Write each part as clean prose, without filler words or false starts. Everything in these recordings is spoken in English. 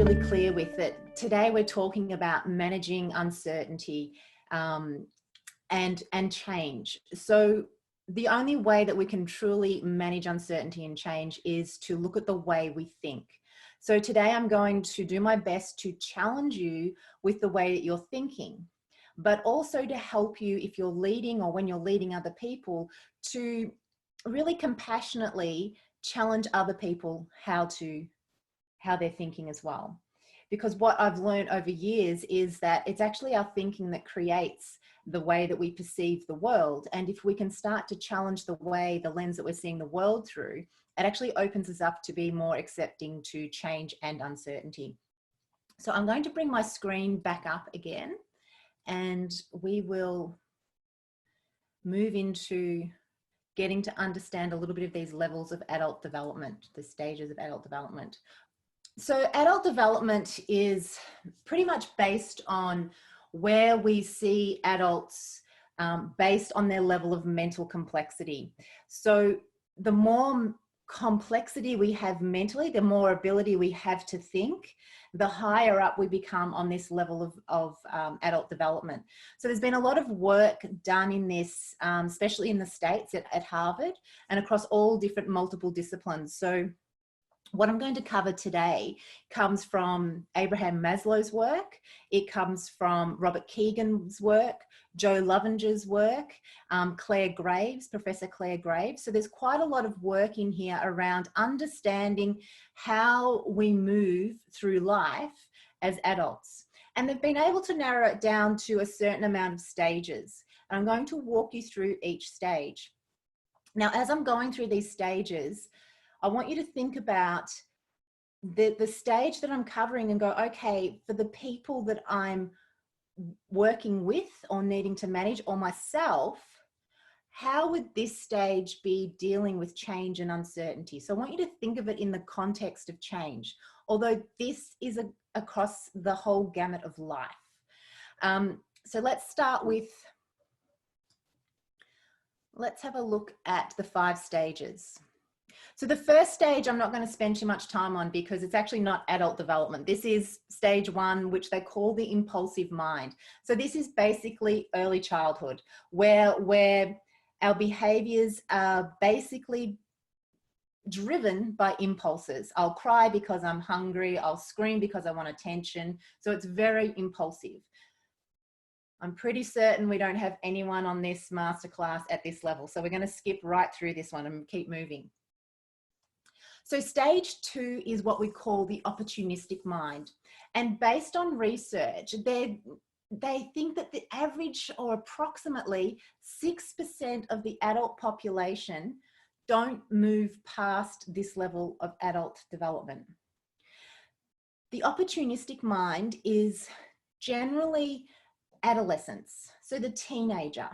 really clear with that today we're talking about managing uncertainty and change. So the only way that we can truly manage uncertainty and change is to look at the way we think. So today I'm going to do my best to challenge you with the way that you're thinking, but also to help you if you're leading or when you're leading other people to really compassionately challenge other people how they're thinking as well. Because what I've learned over years is that it's actually our thinking that creates the way that we perceive the world. And if we can start to challenge the lens that we're seeing the world through, it actually opens us up to be more accepting to change and uncertainty. So I'm going to bring my screen back up again, and we will move into getting to understand a little bit of these levels of adult development, the stages of adult development. So adult development is pretty much based on where we see adults based on their level of mental complexity. So the more complexity we have mentally, the more ability we have to think, the higher up we become on this level of adult development. So there's been a lot of work done in this, especially in the States at Harvard and across all different multiple disciplines. So what I'm going to cover today comes from Abraham Maslow's work. It comes from Robert Kegan's work, Joe Lovinger's work, Professor Claire Graves. So there's quite a lot of work in here around understanding how we move through life as adults. And they've been able to narrow it down to a certain amount of stages. And I'm going to walk you through each stage. Now, as I'm going through these stages, I want you to think about the stage that I'm covering and go, okay, for the people that I'm working with or needing to manage or myself, how would this stage be dealing with change and uncertainty? So I want you to think of it in the context of change, although this is across the whole gamut of life. So let's have a look at the 5 stages. So the first stage I'm not going to spend too much time on because it's actually not adult development. This is stage 1, which they call the impulsive mind. So this is basically early childhood, where our behaviors are basically driven by impulses. I'll cry because I'm hungry. I'll scream because I want attention. So it's very impulsive. I'm pretty certain we don't have anyone on this masterclass at this level. So we're going to skip right through this one and keep moving. So stage 2 is what we call the opportunistic mind. And based on research, they think that the average or approximately 6% of the adult population don't move past this level of adult development. The opportunistic mind is generally adolescence, so the teenager.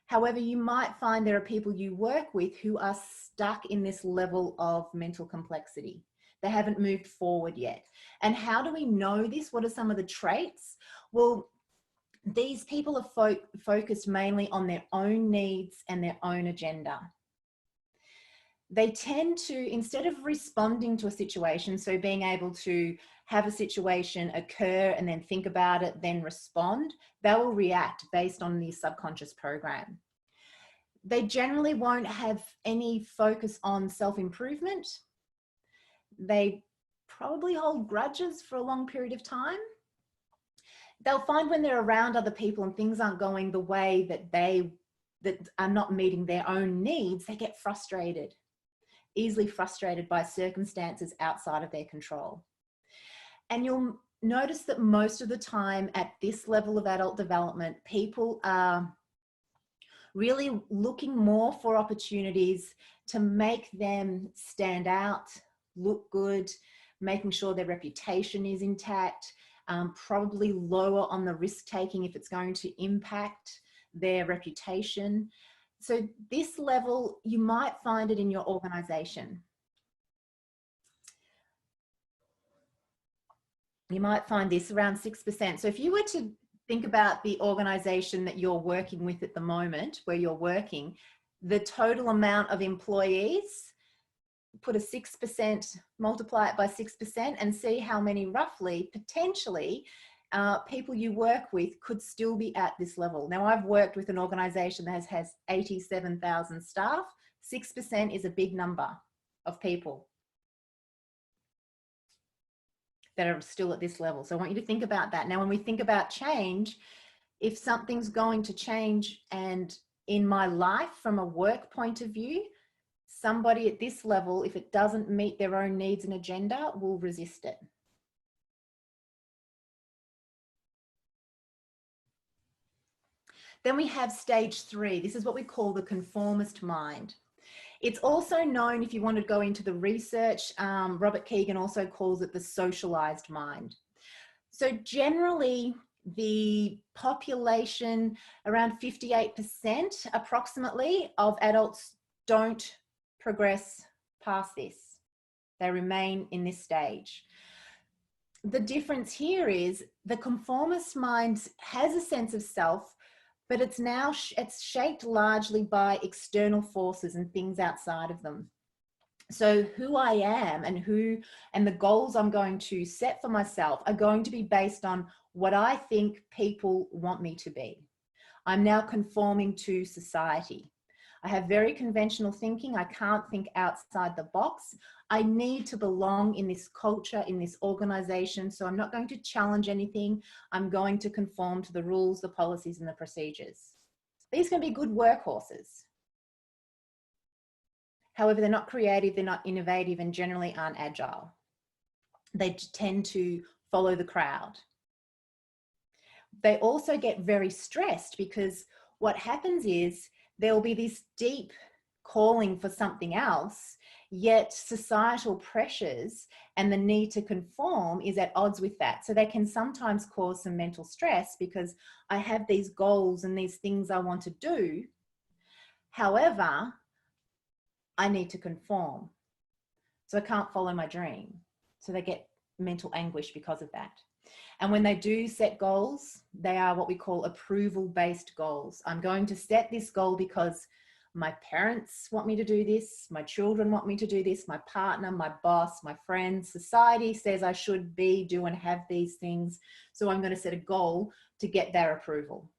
However, you might find there are people you work with who are stuck in this level of mental complexity. They haven't moved forward yet. And how do we know this? What are some of the traits? Well, these people are focused mainly on their own needs and their own agenda. They tend to, instead of responding to a situation, so being able to have a situation occur and then think about it, then respond, they will react based on the subconscious program. They generally won't have any focus on self-improvement. They probably hold grudges for a long period of time. They'll find when they're around other people and things aren't going the way that are not meeting their own needs, they get frustrated, easily frustrated by circumstances outside of their control. And you'll notice that most of the time at this level of adult development, people are really looking more for opportunities to make them stand out, look good, making sure their reputation is intact, probably lower on the risk-taking if it's going to impact their reputation. So this level, you might find it in your organization. You might find this around 6%. So if you were to think about the organization that you're working with at the moment, where you're working, the total amount of employees, put a 6%, multiply it by 6% and see how many roughly, potentially, people you work with could still be at this level. Now, I've worked with an organisation that has 87,000 staff. 6% is a big number of people that are still at this level. So I want you to think about that. Now, when we think about change, if something's going to change, and in my life, from a work point of view, somebody at this level, if it doesn't meet their own needs and agenda, will resist it. Then we have stage 3. This is what we call the conformist mind. It's also known, if you want to go into the research, Robert Keegan also calls it the socialized mind. So generally, the population, around 58% approximately of adults, don't progress past this. They remain in this stage. The difference here is the conformist mind has a sense of self, but it's shaped largely by external forces and things outside of them. So who I am and the goals I'm going to set for myself are going to be based on what I think people want me to be. I'm now conforming to society. I have very conventional thinking. I can't think outside the box. I need to belong in this culture, in this organization. So I'm not going to challenge anything. I'm going to conform to the rules, the policies, and the procedures. These can be good workhorses. However, they're not creative, they're not innovative, and generally aren't agile. They tend to follow the crowd. They also get very stressed because what happens is there will be this deep calling for something else, yet societal pressures and the need to conform is at odds with that. So they can sometimes cause some mental stress because I have these goals and these things I want to do. However, I need to conform. So I can't follow my dream. So they get mental anguish because of that. And when they do set goals, they are what we call approval-based goals. I'm going to set this goal because my parents want me to do this, my children want me to do this, my partner, my boss, my friends, society says I should be, do, and have these things. So I'm going to set a goal to get their approval.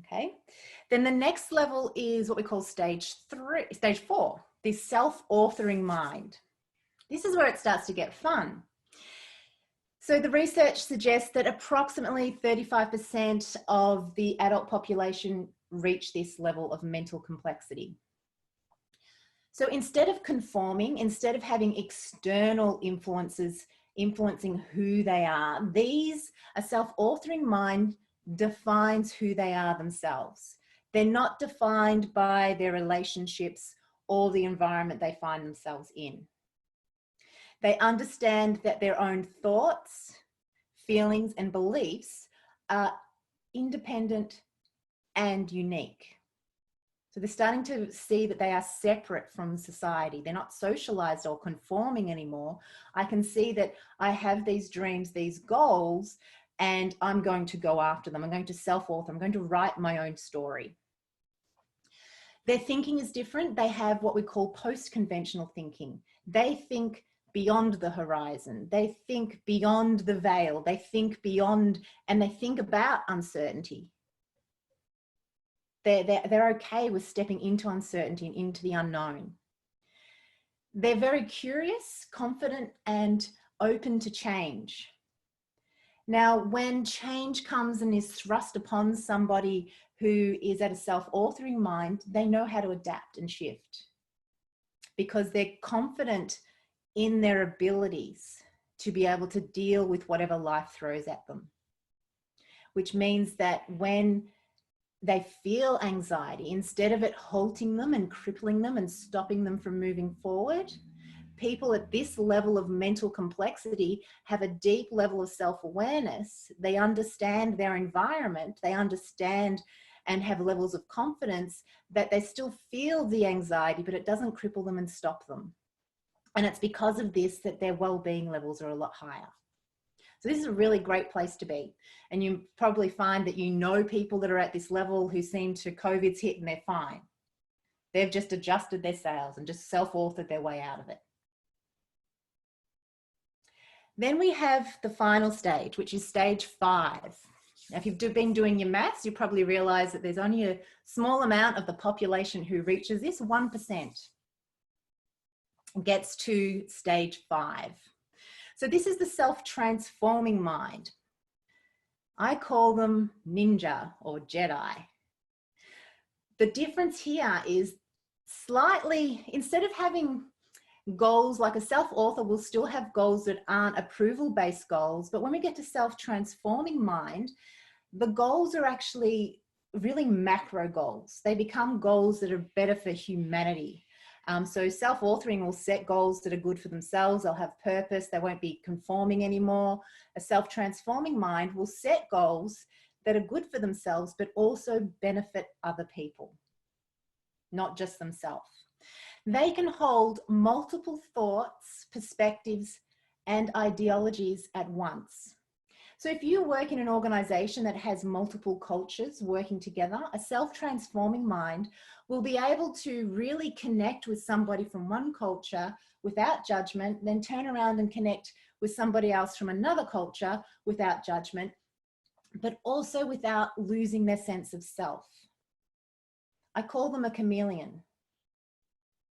Okay. Then the next level is what we call stage 4, this self-authoring mind. This is where it starts to get fun. So the research suggests that approximately 35% of the adult population reach this level of mental complexity. So instead of conforming, instead of having external influences influencing who they are, a self-authoring mind defines who they are themselves. They're not defined by their relationships or the environment they find themselves in. They understand that their own thoughts, feelings, and beliefs are independent and unique. So they're starting to see that they are separate from society. They're not socialized or conforming anymore. I can see that I have these dreams, these goals, and I'm going to go after them. I'm going to self-author. I'm going to write my own story. Their thinking is different. They have what we call post-conventional thinking. They think beyond the horizon. They think beyond the veil. They think beyond, and they think about uncertainty. They're okay with stepping into uncertainty and into the unknown. They're very curious, confident, and open to change. Now, when change comes and is thrust upon somebody who is at a self-authoring mind, they know how to adapt and shift because they're confident in their abilities to be able to deal with whatever life throws at them. Which means that when they feel anxiety, instead of it halting them and crippling them and stopping them from moving forward, people at this level of mental complexity have a deep level of self-awareness. They understand their environment, they understand and have levels of confidence that they still feel the anxiety, but it doesn't cripple them and stop them. And it's because of this that their well-being levels are a lot higher. So this is a really great place to be. And you probably find that you know people that are at this level who seem to, COVID's hit and they're fine. They've just adjusted their sails and just self-authored their way out of it. Then we have the final stage, which is stage 5. Now, if you've been doing your maths, you probably realize that there's only a small amount of the population who reaches this. 1% gets to stage 5. So this is the self-transforming mind. I call them ninja or Jedi. The difference here is slightly, instead of having goals, like a self-author will still have goals that aren't approval-based goals, but when we get to self-transforming mind, the goals are actually really macro goals. They become goals that are better for humanity. So self-authoring will set goals that are good for themselves. They'll have purpose. They won't be conforming anymore. A self-transforming mind will set goals that are good for themselves, but also benefit other people, not just themselves. They can hold multiple thoughts, perspectives, and ideologies at once. So if you work in an organization that has multiple cultures working together, a self-transforming mind will be able to really connect with somebody from one culture without judgment, then turn around and connect with somebody else from another culture without judgment, but also without losing their sense of self. I call them a chameleon.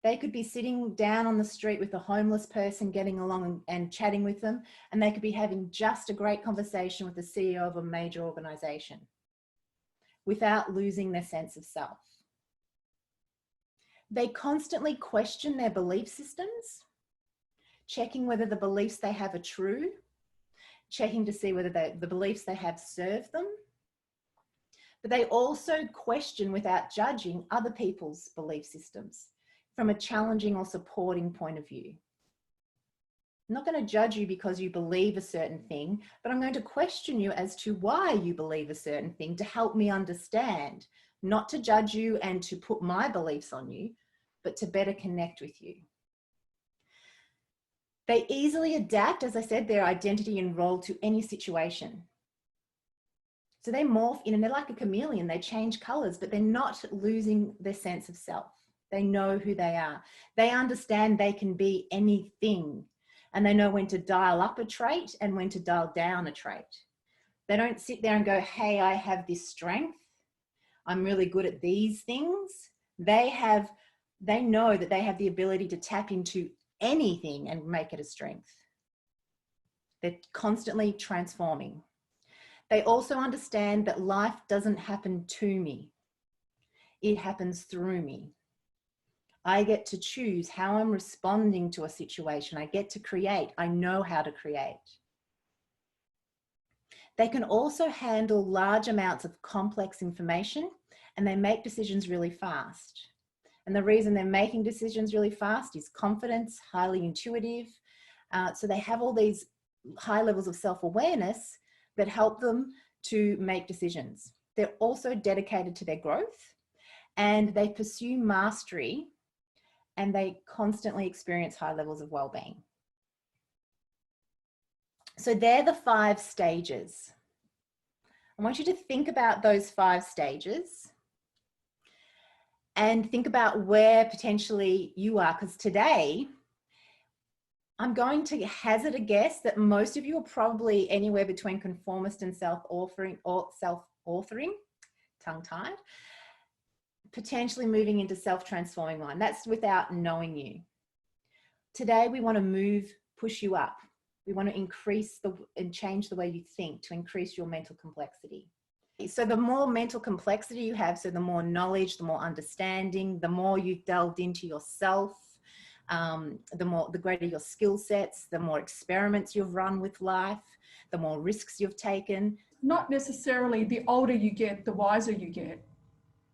They could be sitting down on the street with a homeless person, getting along and chatting with them, and they could be having just a great conversation with the CEO of a major organization without losing their sense of self. They constantly question their belief systems, checking whether the beliefs they have are true, checking to see whether the beliefs they have serve them. But they also question without judging other people's belief systems from a challenging or supporting point of view. I'm not going to judge you because you believe a certain thing, but I'm going to question you as to why you believe a certain thing to help me understand, not to judge you and to put my beliefs on you, but to better connect with you. They easily adapt, as I said, their identity and role to any situation. So they morph in and they're like a chameleon. They change colors, but they're not losing their sense of self. They know who they are. They understand they can be anything, and they know when to dial up a trait and when to dial down a trait. They don't sit there and go, hey, I have this strength. I'm really good at these things. They know that they have the ability to tap into anything and make it a strength. They're constantly transforming. They also understand that life doesn't happen to me. It happens through me. I get to choose how I'm responding to a situation. I get to create. I know how to create. They can also handle large amounts of complex information, and they make decisions really fast. And the reason they're making decisions really fast is confidence, highly intuitive. So they have all these high levels of self-awareness that help them to make decisions. They're also dedicated to their growth, and they pursue mastery, and they constantly experience high levels of well-being. So they're the 5 stages. I want you to think about those 5 stages and think about where potentially you are, because today I'm going to hazard a guess that most of you are probably anywhere between conformist and self-authoring, tongue-tied, potentially moving into self-transforming mind. That's without knowing you. Today, we want to push you up. We want to increase and change the way you think to increase your mental complexity. So the more mental complexity you have, so the more knowledge, the more understanding, the more you've delved into yourself, the greater your skill sets, the more experiments you've run with life, the more risks you've taken. Not necessarily the older you get, the wiser you get.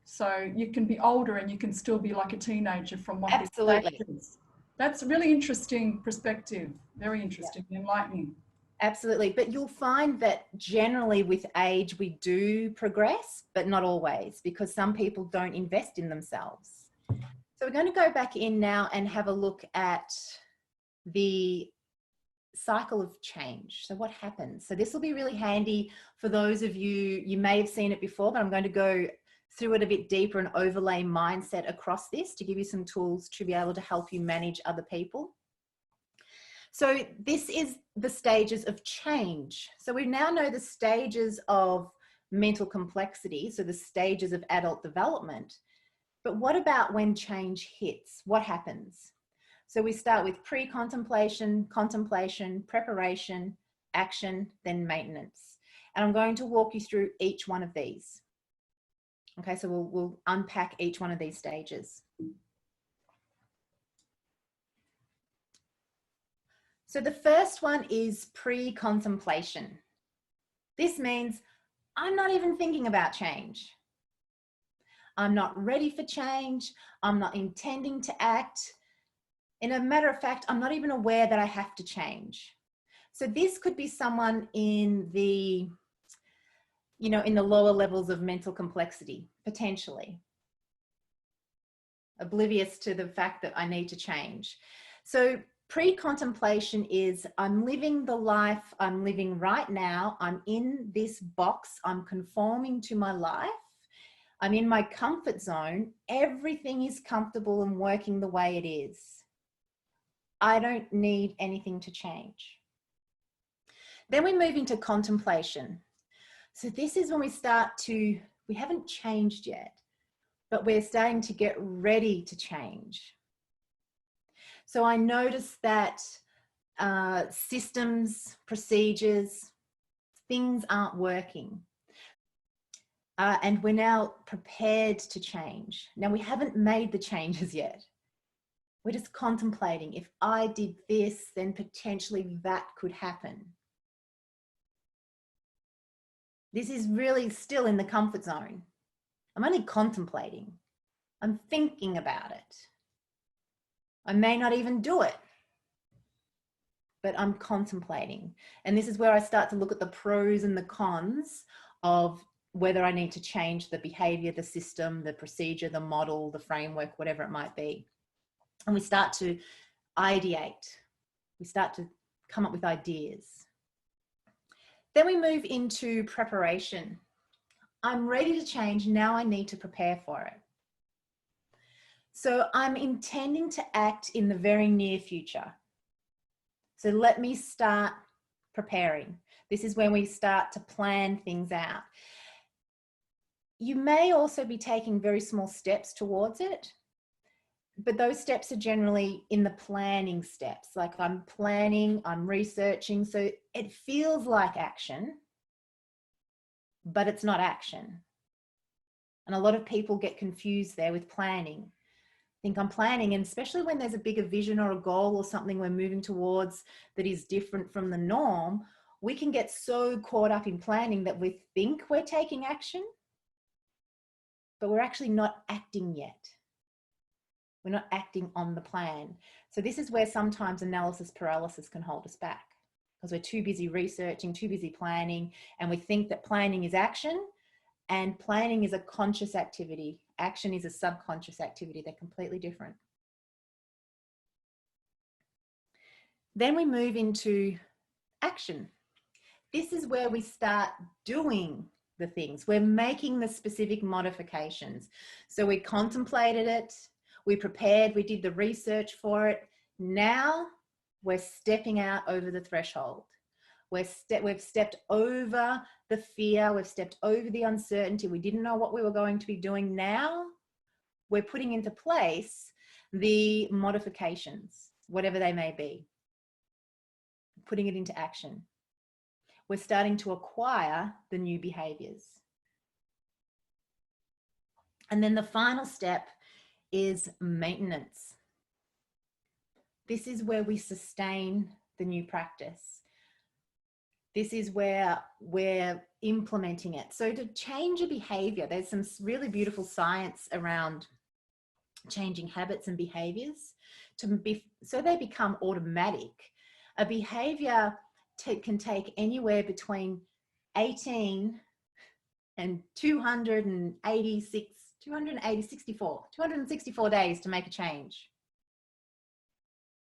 So you can be older and you can still be like a teenager from what Absolutely. That's a really interesting perspective. Very interesting, yeah. Enlightening. Absolutely. But you'll find that generally with age, we do progress, but not always, because some people don't invest in themselves. So we're going to go back in now and have a look at the cycle of change. So what happens? So this will be really handy for those of you, you may have seen it before, but I'm going to go through it a bit deeper and overlay mindset across this to give you some tools to be able to help you manage other people. So this is the stages of change. So we now know the stages of mental complexity, so the stages of adult development. But what about when change hits? What happens? So we start with pre-contemplation, contemplation, preparation, action, then maintenance. And I'm going to walk you through each one of these. Okay, so we'll unpack each one of these stages. So the first one is pre-contemplation. This means I'm not even thinking about change. I'm not ready for change. I'm not intending to act. In a matter of fact, I'm not even aware that I have to change. So this could be someone in the, in the lower levels of mental complexity, potentially. Oblivious to the fact that I need to change. So pre-contemplation is I'm living the life I'm living right now. I'm in this box. I'm conforming to my life. I'm in my comfort zone. Everything is comfortable and working the way it is. I don't need anything to change. Then we move into contemplation. So this is when we haven't changed yet, but we're starting to get ready to change. So I notice that systems, procedures, things aren't working. And we're now prepared to change. Now we haven't made the changes yet. We're just contemplating, if I did this, then potentially that could happen. This is really still in the comfort zone. I'm only contemplating. I'm thinking about it. I may not even do it, but I'm contemplating. And this is where I start to look at the pros and the cons of whether I need to change the behavior, the system, the procedure, the model, the framework, whatever it might be. And we start to ideate. We start to come up with ideas. Then we move into preparation. I'm ready to change. Now I need to prepare for it. So I'm intending to act in the very near future. So let me start preparing. This is when we start to plan things out. You may also be taking very small steps towards it, but those steps are generally in the planning steps. Like I'm planning, I'm researching, so it feels like action, but it's not action. And a lot of people get confused there with planning. Think I'm planning, and especially when there's a bigger vision or a goal or something we're moving towards that is different from the norm, we can get so caught up in planning that we think we're taking action, but we're actually not acting yet. We're not acting on the plan. So this is where sometimes analysis paralysis can hold us back, because we're too busy researching, too busy planning, and we think that planning is action, and planning is a conscious activity. Action is a subconscious activity. They're completely different. Then we move into action. This is where we start doing the things. We're making the specific modifications. So we contemplated it, we prepared, we did the research for it. Now we're stepping out over the threshold. We've stepped over the fear, we've stepped over the uncertainty. We didn't know what we were going to be doing. Now we're putting into place the modifications, whatever they may be, putting it into action. We're starting to acquire the new behaviors. And then the final step is maintenance. This is where we sustain the new practice. This is where we're implementing it. So to change a behavior, there's some really beautiful science around changing habits and behaviors so they become automatic. A behavior can take anywhere between 18 and 264 days to make a change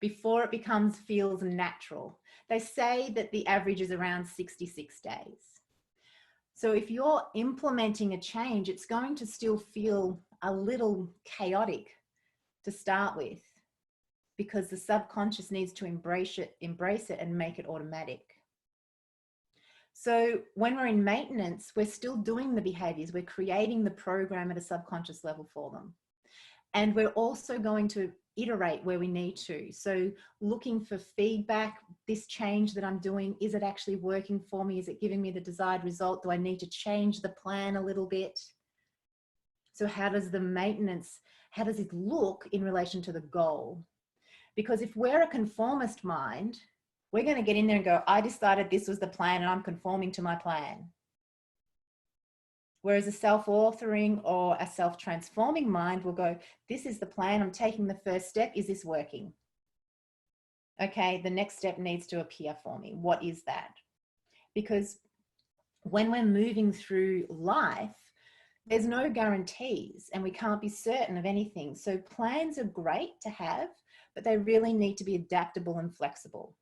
before it feels natural. They say that the average is around 66 days. So if you're implementing a change, it's going to still feel a little chaotic to start with, because the subconscious needs to embrace it and make it automatic. So when we're in maintenance, we're still doing the behaviors, we're creating the program at a subconscious level for them. And we're also going to iterate where we need to. So looking for feedback, this change that I'm doing, is it actually working for me? Is it giving me the desired result? Do I need to change the plan a little bit? So how does the maintenance, how does it look in relation to the goal? Because if we're a conformist mind, we're going to get in there and go, I decided this was the plan and I'm conforming to my plan. Whereas a self-authoring or a self-transforming mind will go, this is the plan, I'm taking the first step, is this working? Okay, the next step needs to appear for me. What is that? Because when we're moving through life, there's no guarantees and we can't be certain of anything. So plans are great to have, but they really need to be adaptable and flexible.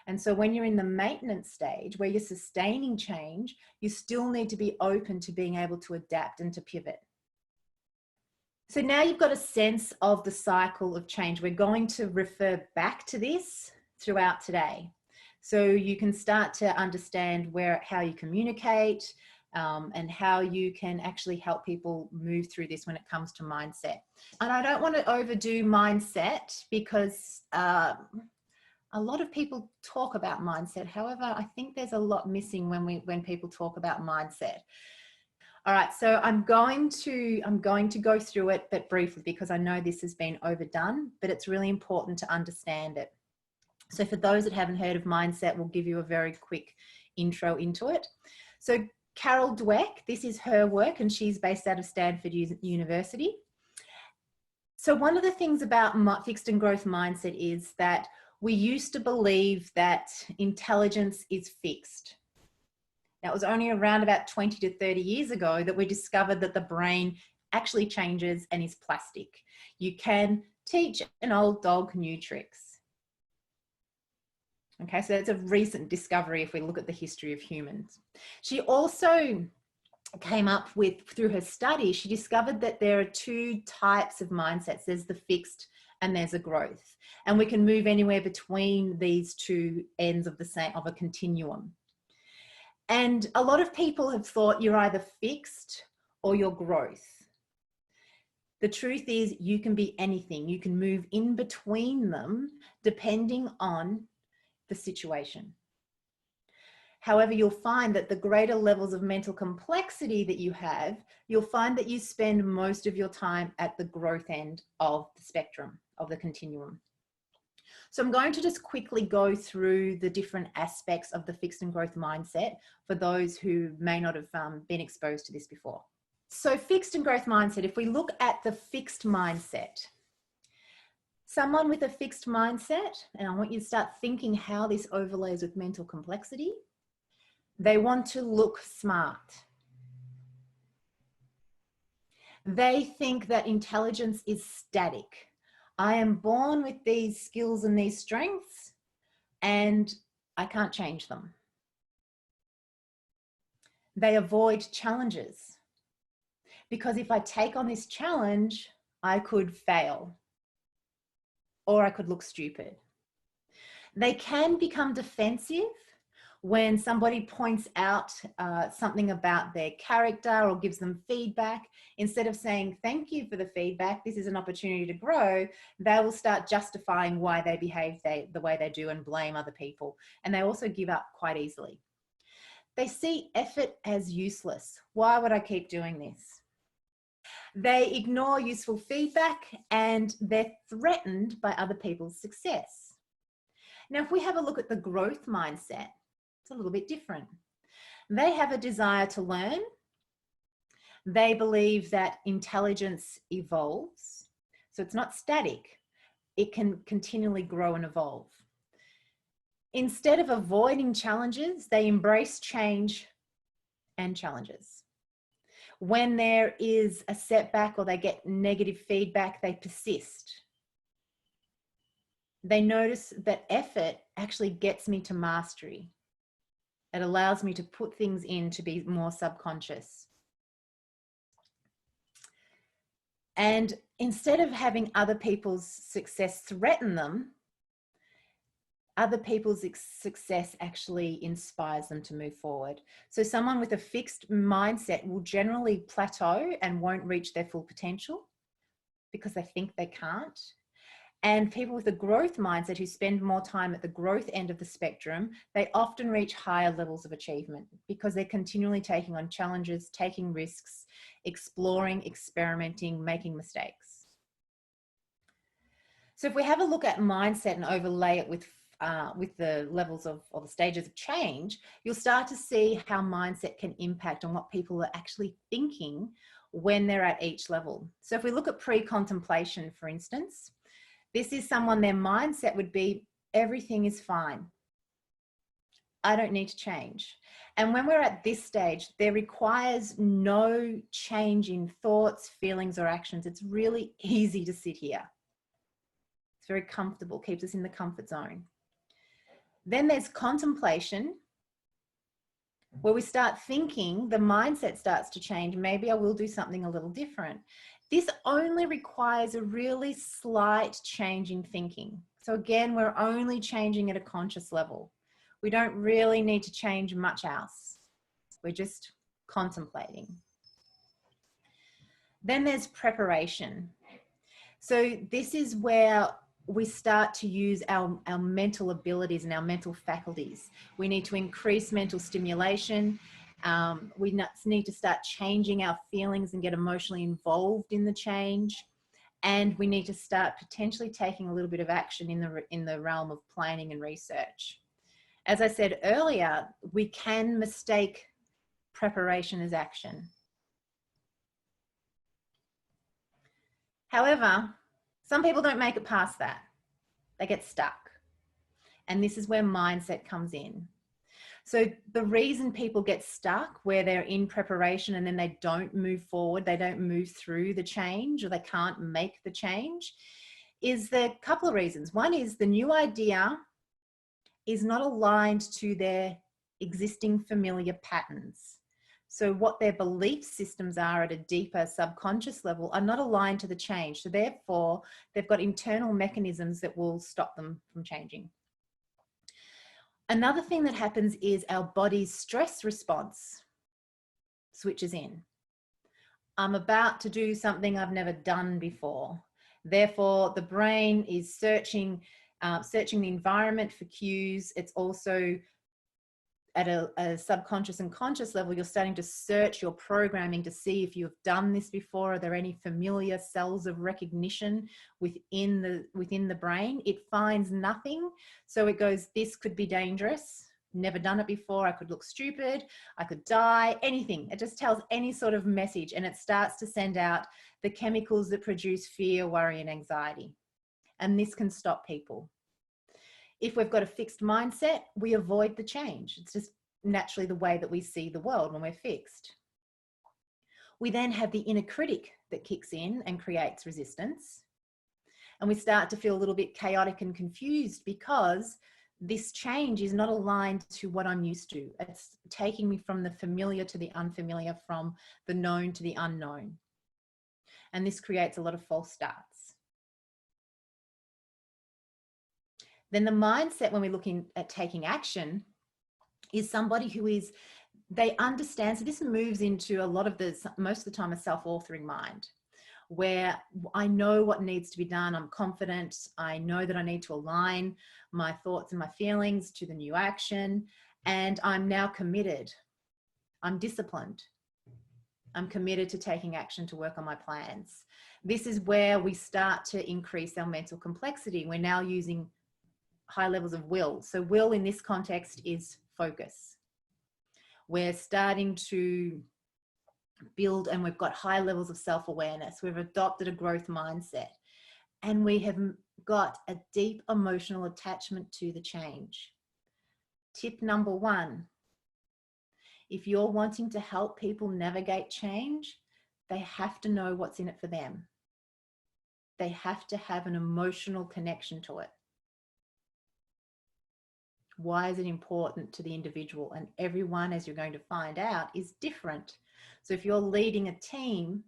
And so when you're in the maintenance stage where you're sustaining change, you still need to be open to being able to adapt and to pivot. So now you've got a sense of the cycle of change. We're going to refer back to this throughout today. So you can start to understand how you communicate and how you can actually help people move through this when it comes to mindset. And I don't want to overdo mindset because a lot of people talk about mindset. However, I think there's a lot missing when people talk about mindset. All right, so I'm going to go through it, but briefly, because I know this has been overdone, but it's really important to understand it. So for those that haven't heard of mindset, we'll give you a very quick intro into it. So Carol Dweck, this is her work, and she's based out of Stanford University. So one of the things about fixed and growth mindset is that we used to believe that intelligence is fixed. Now, it was only around about 20 to 30 years ago that we discovered that the brain actually changes and is plastic. You can teach an old dog new tricks. Okay, so that's a recent discovery if we look at the history of humans. She also came up with, through her study, she discovered that there are two types of mindsets. There's the fixed and there's a growth. And we can move anywhere between these two ends of a continuum. And a lot of people have thought you're either fixed or you're growth. The truth is you can be anything. You can move in between them depending on the situation. However, you'll find that the greater levels of mental complexity that you have, you'll find that you spend most of your time at the growth end of the spectrum, of the continuum. So I'm going to just quickly go through the different aspects of the fixed and growth mindset for those who may not have been exposed to this before. So fixed and growth mindset, if we look at the fixed mindset, someone with a fixed mindset, and I want you to start thinking how this overlays with mental complexity, they want to look smart. They think that intelligence is static. I am born with these skills and these strengths, and I can't change them. They avoid challenges because if I take on this challenge, I could fail or I could look stupid. They can become defensive when somebody points out something about their character or gives them feedback. Instead of saying, thank you for the feedback, this is an opportunity to grow, they will start justifying why they behave the way they do and blame other people. And they also give up quite easily. They see effort as useless. Why would I keep doing this? They ignore useful feedback and they're threatened by other people's success. Now, if we have a look at the growth mindset, it's a little bit different. They have a desire to learn. They believe that intelligence evolves. So it's not static. It can continually grow and evolve. Instead of avoiding challenges, they embrace change and challenges. When there is a setback or they get negative feedback, they persist. They notice that effort actually gets me to mastery. It allows me to put things in to be more subconscious. And instead of having other people's success threaten them, other people's success actually inspires them to move forward. So someone with a fixed mindset will generally plateau and won't reach their full potential because they think they can't. And people with a growth mindset who spend more time at the growth end of the spectrum, they often reach higher levels of achievement because they're continually taking on challenges, taking risks, exploring, experimenting, making mistakes. So if we have a look at mindset and overlay it with the levels of, or the stages of change, you'll start to see how mindset can impact on what people are actually thinking when they're at each level. So if we look at pre-contemplation, for instance, this is someone, their mindset would be, everything is fine. I don't need to change. And when we're at this stage, there requires no change in thoughts, feelings, or actions. It's really easy to sit here. It's very comfortable, keeps us in the comfort zone. Then there's contemplation, where we start thinking, the mindset starts to change. Maybe I will do something a little different. This only requires a really slight change in thinking. So again, we're only changing at a conscious level. We don't really need to change much else. We're just contemplating. Then there's preparation. So this is where we start to use our mental abilities and our mental faculties. We need to increase mental stimulation. We need to start changing our feelings and get emotionally involved in the change. And we need to start potentially taking a little bit of action in the realm of planning and research. As I said earlier, we can mistake preparation as action. However, some people don't make it past that. They get stuck. And this is where mindset comes in. So the reason people get stuck where they're in preparation and then they don't move forward, they don't move through the change, or they can't make the change, is there a couple of reasons. One is the new idea is not aligned to their existing familiar patterns. So what their belief systems are at a deeper subconscious level are not aligned to the change. So therefore, they've got internal mechanisms that will stop them from changing. Another thing that happens is our body's stress response switches in. I'm about to do something I've never done before. Therefore, the brain is searching the environment for cues. It's also at a subconscious and conscious level, you're starting to search your programming to see if you've done this before. Are there any familiar cells of recognition within the brain? It finds nothing. So it goes, this could be dangerous. Never done it before. I could look stupid. I could die, anything. It just tells any sort of message, and it starts to send out the chemicals that produce fear, worry, and anxiety. And this can stop people. If we've got a fixed mindset, we avoid the change. It's just naturally the way that we see the world when we're fixed. We then have the inner critic that kicks in and creates resistance. And we start to feel a little bit chaotic and confused because this change is not aligned to what I'm used to. It's taking me from the familiar to the unfamiliar, from the known to the unknown. And this creates a lot of false starts. Then the mindset, when we're looking at taking action, is somebody who is, they understand. So this moves into a lot of most of the time, a self-authoring mind, where I know what needs to be done. I'm confident. I know that I need to align my thoughts and my feelings to the new action. And I'm now committed. I'm disciplined. I'm committed to taking action to work on my plans. This is where we start to increase our mental complexity. We're now using high levels of will. So will in this context is focus. We're starting to build, and we've got high levels of self-awareness. We've adopted a growth mindset, and we have got a deep emotional attachment to the change. Tip number one, if you're wanting to help people navigate change, they have to know what's in it for them. They have to have an emotional connection to it. Why is it important to the individual? And everyone, as you're going to find out, is different. So if you're leading a team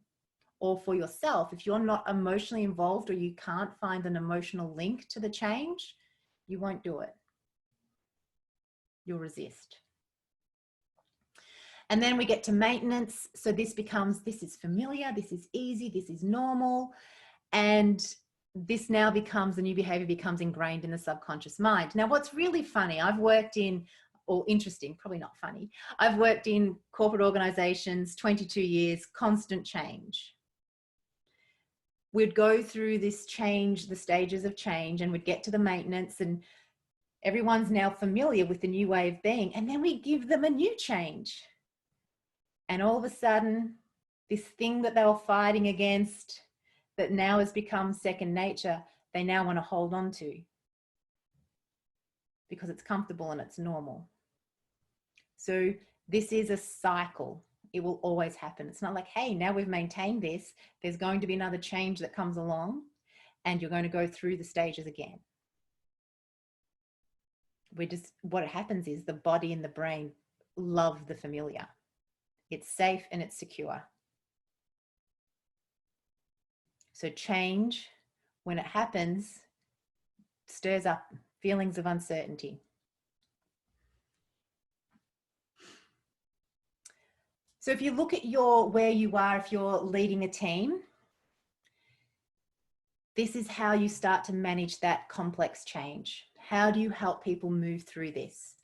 or for yourself, if you're not emotionally involved or you can't find an emotional link to the change, you won't do it. You'll resist. And then we get to maintenance. So this is familiar, this is easy, this is normal. And this now becomes, the new behavior becomes ingrained in the subconscious mind. Now, what's really funny, I've worked in, or interesting, probably not funny, I've worked in corporate organizations, 22 years, constant change. We'd go through this change, the stages of change, and we'd get to the maintenance, and everyone's now familiar with the new way of being. And then we give them a new change. And all of a sudden, this thing that they were fighting against, that now has become second nature, they now want to hold on to because it's comfortable and it's normal. So this is a cycle. It will always happen. It's not like, hey, now we've maintained this, there's going to be another change that comes along and you're going to go through the stages again. What happens is the body and the brain love the familiar. It's safe and it's secure. So change, when it happens, stirs up feelings of uncertainty. So if you look at where you are, if you're leading a team, this is how you start to manage that complex change. How do you help people move through this?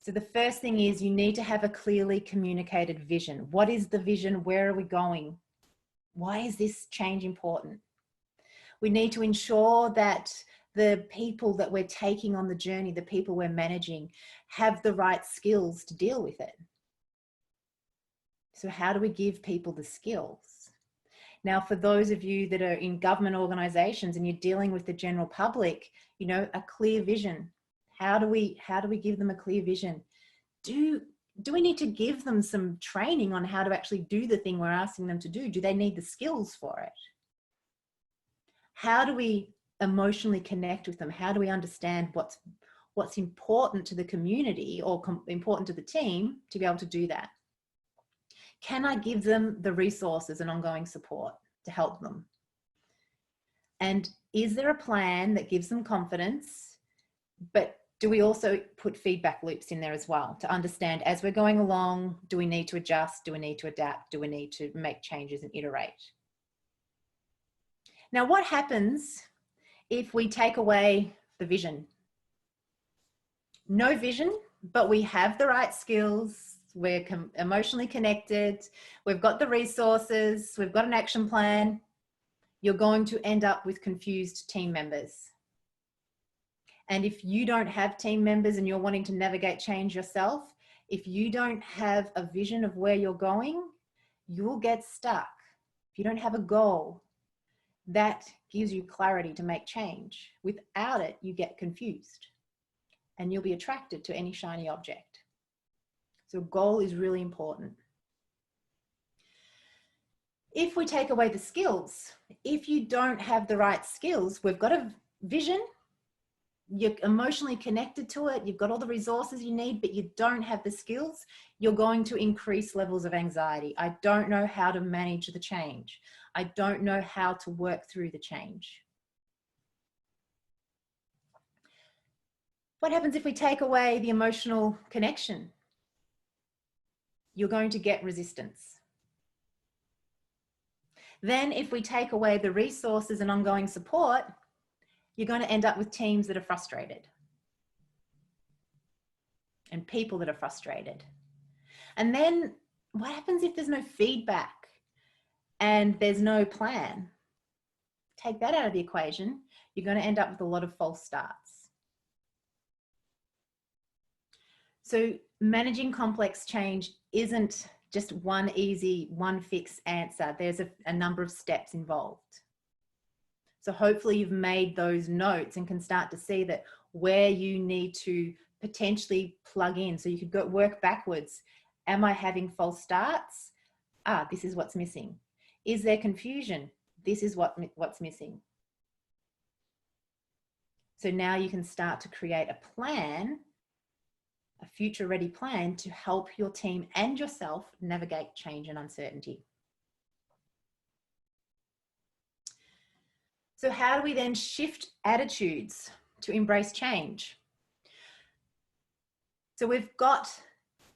So the first thing is you need to have a clearly communicated vision. What is the vision? Where are we going? Why is this change important? We need to ensure that the people that we're taking on the journey, the people we're managing, have the right skills to deal with it. So how do we give people the skills? Now, for those of you that are in government organizations and you're dealing with the general public, you know, a clear vision. How do we give them a clear vision? Do we need to give them some training on how to actually do the thing we're asking them to do? Do they need the skills for it? How do we emotionally connect with them? How do we understand what's important to the community or important to the team to be able to do that? Can I give them the resources and ongoing support to help them? And is there a plan that gives them confidence? But do we also put feedback loops in there as well to understand as we're going along, do we need to adjust? Do we need to adapt? Do we need to make changes and iterate? Now, what happens if we take away the vision? No vision, but we have the right skills. We're emotionally connected. We've got the resources. We've got an action plan. You're going to end up with confused team members. And if you don't have team members and you're wanting to navigate change yourself, if you don't have a vision of where you're going, you'll get stuck. If you don't have a goal, that gives you clarity to make change. Without it, you get confused and you'll be attracted to any shiny object. So goal is really important. If we take away the skills, if you don't have the right skills, we've got a vision, you're emotionally connected to it, you've got all the resources you need, but you don't have the skills, you're going to increase levels of anxiety. I don't know how to manage the change. I don't know how to work through the change. What happens if we take away the emotional connection? You're going to get resistance. Then if we take away the resources and ongoing support, you're going to end up with teams that are frustrated and people that are frustrated. And then what happens if there's no feedback and there's no plan? Take that out of the equation, you're going to end up with a lot of false starts. So managing complex change isn't just one easy, one fixed answer. There's a number of steps involved. So hopefully you've made those notes and can start to see that where you need to potentially plug in. So you could go work backwards. Am I having false starts? This is what's missing. Is there confusion? This is what's missing. So now you can start to create a plan a future ready plan to help your team and yourself navigate change and uncertainty. So how do we then shift attitudes to embrace change? So we've got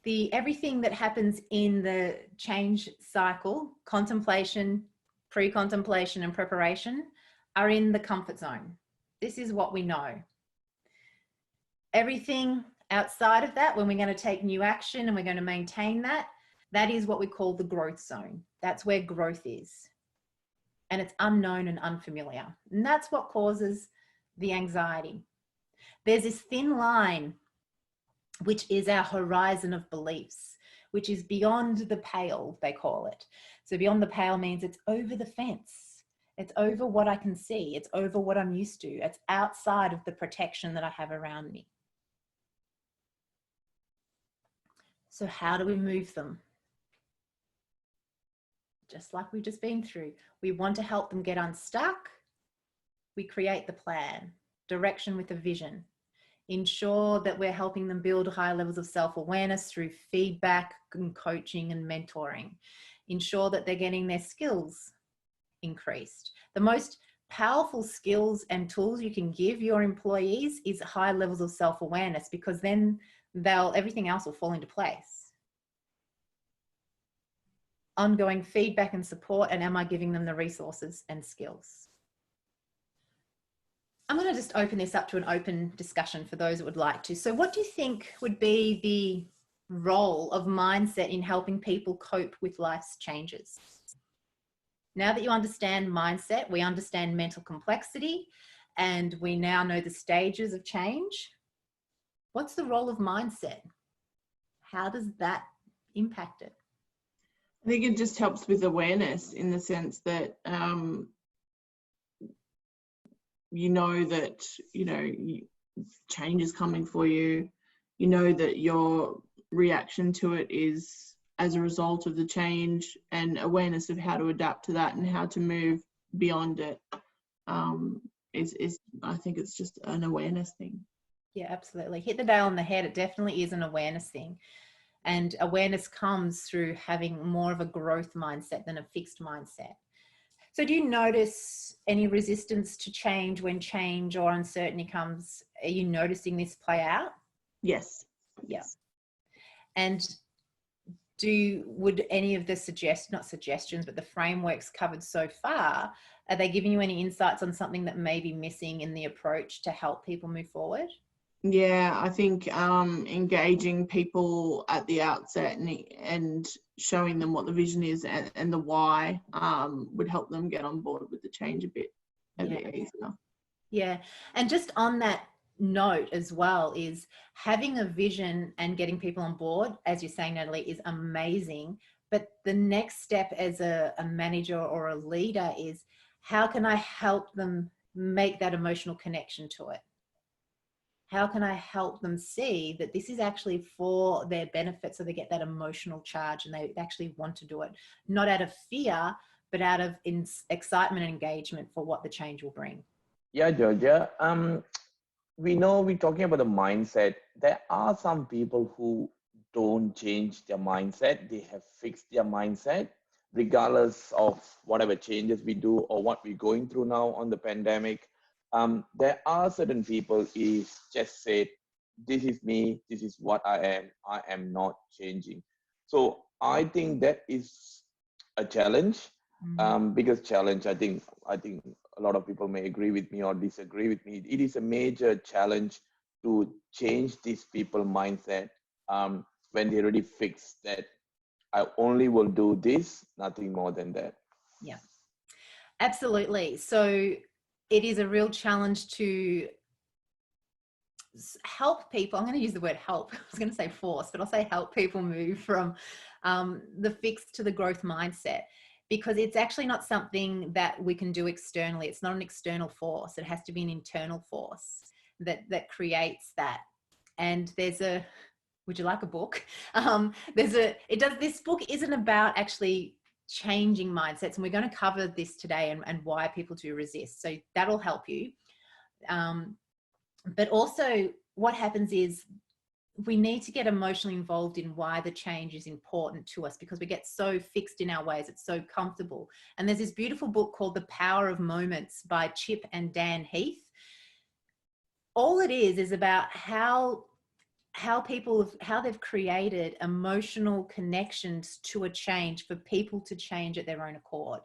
everything that happens in the change cycle: contemplation, pre-contemplation, and preparation are in the comfort zone. This is what we know. Everything outside of that, when we're going to take new action and we're going to maintain that, that is what we call the growth zone. That's where growth is. And it's unknown and unfamiliar. And that's what causes the anxiety. There's this thin line, which is our horizon of beliefs, which is beyond the pale, they call it. So beyond the pale means it's over the fence. It's over what I can see. It's over what I'm used to. It's outside of the protection that I have around me. So how do we move them? Just like we've just been through. We want to help them get unstuck. We create the plan, direction with a vision. Ensure that we're helping them build high levels of self-awareness through feedback and coaching and mentoring. Ensure that they're getting their skills increased. The most powerful skills and tools you can give your employees is high levels of self-awareness, because then everything else will fall into place. Ongoing feedback and support, and am I giving them the resources and skills? I'm going to just open this up to an open discussion for those that would like to. So what do you think would be the role of mindset in helping people cope with life's changes? Now that you understand mindset, we understand mental complexity, and we now know the stages of change. What's the role of mindset? How does that impact it? I think it just helps with awareness, in the sense that you know that change is coming for you. You know that your reaction to it is as a result of the change, and awareness of how to adapt to that and how to move beyond it. I think it's just an awareness thing. Yeah, absolutely. Hit the nail on the head. It definitely is an awareness thing. And awareness comes through having more of a growth mindset than a fixed mindset. So do you notice any resistance to change when change or uncertainty comes? Are you noticing this play out? Yes. Yeah. And would any of the not suggestions, but the frameworks covered so far, are they giving you any insights on something that may be missing in the approach to help people move forward? Yeah, I think engaging people at the outset and showing them what the vision is and the why would help them get on board with the change a bit easier. Yeah, and just on that note as well, is having a vision and getting people on board, as you're saying, Natalie, is amazing. But the next step as a manager or a leader is, how can I help them make that emotional connection to it? How can I help them see that this is actually for their benefit, so they get that emotional charge and they actually want to do it, not out of fear, but out of excitement and engagement for what the change will bring? Yeah, Georgia. We know we're talking about the mindset. There are some people who don't change their mindset. They have fixed their mindset, regardless of whatever changes we do or what we're going through now on the pandemic. There are certain people who just say, this is me, this is what I am not changing. So I think that is a challenge. Biggest challenge, I think a lot of people may agree with me or disagree with me. It is a major challenge to change these people's mindset when they already fix that I only will do this, nothing more than that. Yeah, absolutely. So it is a real challenge to help people. I'm going to use the word help. I was going to say force, but I'll say help people move from the fixed to the growth mindset, because it's actually not something that we can do externally. It's not an external force. It has to be an internal force that creates that. And would you like a book? This book isn't about actually changing mindsets, and we're going to cover this today and why people do resist. So that'll help you. But also what happens is, we need to get emotionally involved in why the change is important to us, because we get so fixed in our ways. It's so comfortable. And there's this beautiful book called The Power of Moments by Chip and Dan Heath. All it is about how they've created emotional connections to a change for people to change at their own accord.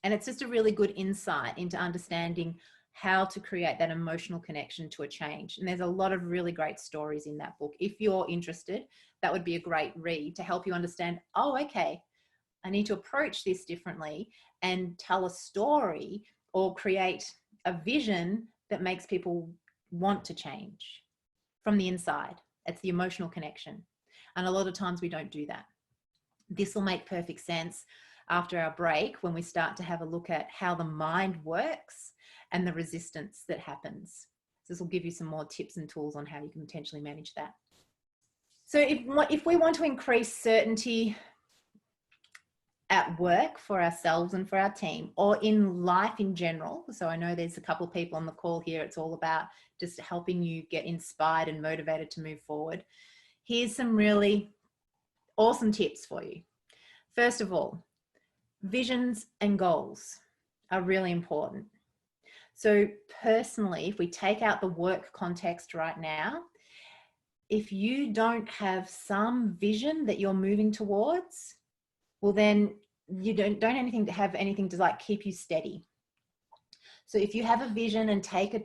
And it's just a really good insight into understanding how to create that emotional connection to a change. And there's a lot of really great stories in that book. If you're interested, that would be a great read to help you understand, oh, okay, I need to approach this differently and tell a story or create a vision that makes people want to change from the inside. It's the emotional connection. And a lot of times we don't do that. This will make perfect sense after our break when we start to have a look at how the mind works and the resistance that happens. This will give you some more tips and tools on how you can potentially manage that. So if we want to increase certainty at work for ourselves and for our team, or in life in general, so I know there's a couple of people on the call here, it's all about just helping you get inspired and motivated to move forward. Here's some really awesome tips for you. First of all, visions and goals are really important. So personally, if we take out the work context right now, if you don't have some vision that you're moving towards, well, then you don't have anything to like keep you steady. So if you have a vision and take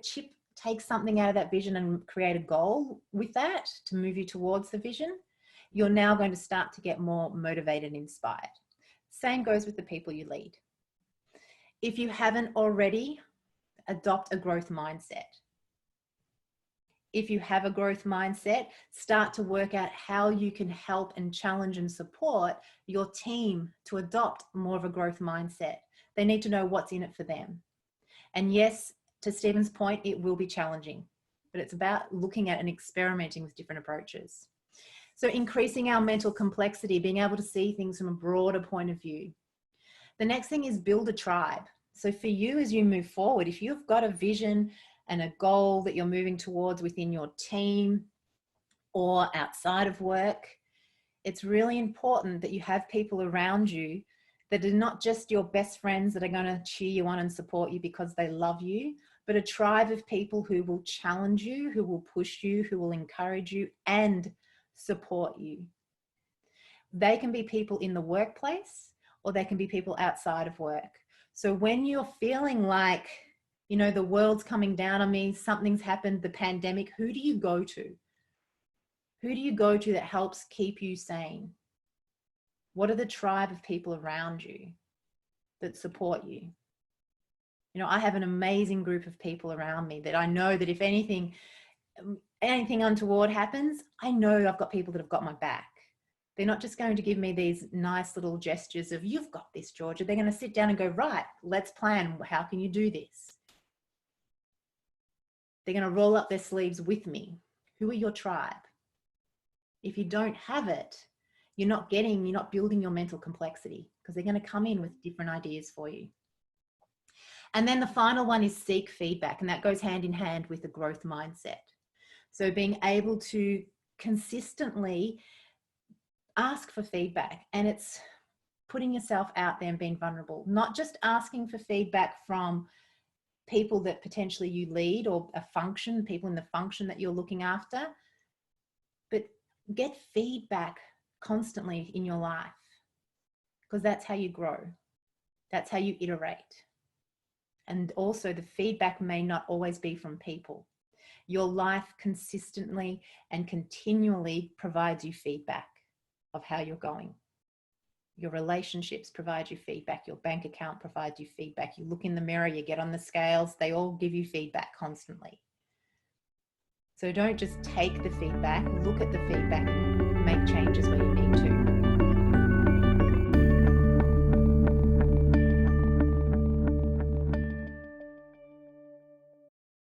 something out of that vision and create a goal with that to move you towards the vision, you're now going to start to get more motivated and inspired. Same goes with the people you lead. If you haven't already, adopt a growth mindset. If you have a growth mindset, start to work out how you can help and challenge and support your team to adopt more of a growth mindset. They need to know what's in it for them. And yes, to Stephen's point, it will be challenging, but it's about looking at and experimenting with different approaches. So increasing our mental complexity, being able to see things from a broader point of view. The next thing is build a tribe. So for you, as you move forward, if you've got a vision and a goal that you're moving towards within your team or outside of work, it's really important that you have people around you that are not just your best friends that are going to cheer you on and support you because they love you, but a tribe of people who will challenge you, who will push you, who will encourage you and support you. They can be people in the workplace or they can be people outside of work. So when you're feeling like, you know, the world's coming down on me, something's happened, the pandemic, who do you go to? Who do you go to that helps keep you sane? What are the tribe of people around you that support you? You know, I have an amazing group of people around me that I know that if anything untoward happens, I know I've got people that have got my back. They're not just going to give me these nice little gestures of, you've got this, Georgia. They're going to sit down and go, right, let's plan. How can you do this? They're going to roll up their sleeves with me. Who are your tribe? If you don't have it, you're not building your mental complexity, because they're going to come in with different ideas for you. And then the final one is seek feedback. And that goes hand in hand with the growth mindset. So being able to consistently ask for feedback, and it's putting yourself out there and being vulnerable, not just asking for feedback from people that potentially you lead or people in the function that you're looking after, but get feedback constantly in your life, because that's how you grow. That's how you iterate. And also the feedback may not always be from people. Your life consistently and continually provides you feedback of how you're going. Your relationships provide you feedback. Your bank account provides you feedback. You look in the mirror, you get on the scales, they all give you feedback constantly. So don't just take the feedback, look at the feedback, make changes where you need to.